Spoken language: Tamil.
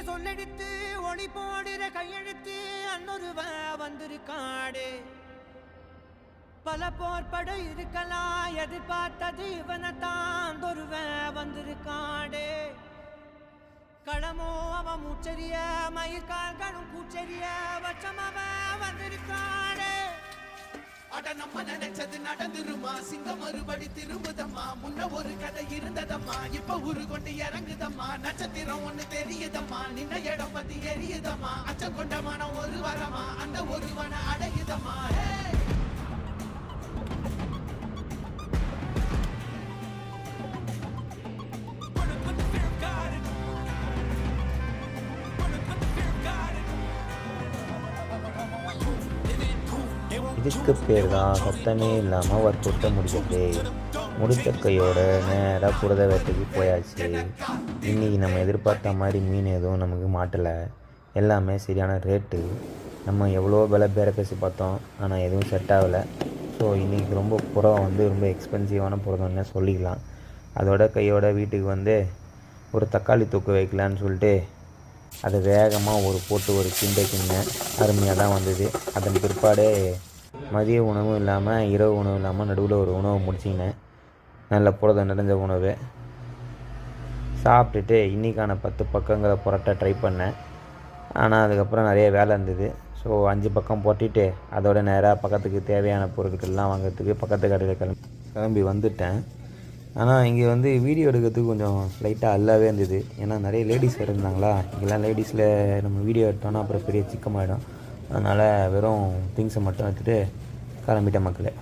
சொல்லெடுத்து ஒளி போடுற கையெழுத்து அன்னொருவ வந்திருக்காடு. பல போர்பட இருக்கலாம் எதிர்பார்த்தது இவனைத்தான் ஒருவ வந்திருக்காடு. களமோ அவன் மூச்சரிய மயிர்கால்களும் கூச்சரிய வச்சம் அவன் வந்திருக்காடு. அட நம்ம நினைச்சது நடந்துருமா, சிங்கம் மறுபடி திரும்புதம்மா. முன்ன ஒரு கதை இருந்ததம்மா, இப்ப உரு கொண்டு இறங்குதம்மா. நட்சத்திரம் ஒண்ணு தெரியுதம்மா, நின்ன இடம் பத்தி எரியுதம்மா. அச்சம் கொண்ட மனம் ஒரு வரமா, அந்த ஒருவனை அடையுதம்மா. இதுக்கு பேர் தான் சத்தமே இல்லாமல் ஒர்க் அவுட்ட முடியாது. முடித்த கையோட நேராக புரத வேட்டைக்கு போயாச்சு. இன்றைக்கி நம்ம எதிர்பார்த்த மாதிரி மீன் எதுவும் நமக்கு மாட்டலை. எல்லாமே சரியான ரேட்டு. நம்ம எவ்வளோ விலை பேர பேசி பார்த்தோம், ஆனால் எதுவும் செட் ஆகலை. ஸோ இன்றைக்கி ரொம்ப புறம் ரொம்ப எக்ஸ்பென்சிவான புரதம்னு சொல்லிக்கலாம். அதோட கையோட வீட்டுக்கு ஒரு தக்காளி தொக்கு வைக்கலான்னு சொல்லிட்டு அதை வேகமாக ஒரு கிண்டேன். அருமையாக தான் வந்தது. அதன் பிற்பாடு மதிய உணவும் இல்லாமல் இரவு உணவு இல்லாமல் நடுவில் ஒரு உணவு முடிச்சிக்கினேன். நல்ல புரதம் நிறைஞ்ச உணவு சாப்பிட்டுட்டு இன்றைக்கான 10 பக்கங்களை புரட்ட ட்ரை பண்ணேன். ஆனால் அதுக்கப்புறம் நிறைய வேலை இருந்தது. ஸோ 5 பக்கம் போட்டிட்டு அதோட நேராக பக்கத்துக்கு தேவையான பொருட்கள்லாம் வாங்கிறதுக்கு பக்கத்து கடையில் கிளம்பி வந்துட்டேன். ஆனால் இங்கே வீடியோ எடுக்கிறதுக்கு கொஞ்சம் லைட்டாக அல்லாவே இருந்தது. ஏன்னா நிறைய லேடிஸ் இருந்தாங்களா. இங்கெல்லாம் லேடிஸில் நம்ம வீடியோ எடுத்தோன்னா அப்புறம் பெரிய சிக்கமாகிடும். அதனால் வெறும் திங்ஸை மட்டும் எடுத்துகிட்டு கிளம்பிட்டேன் மக்களே.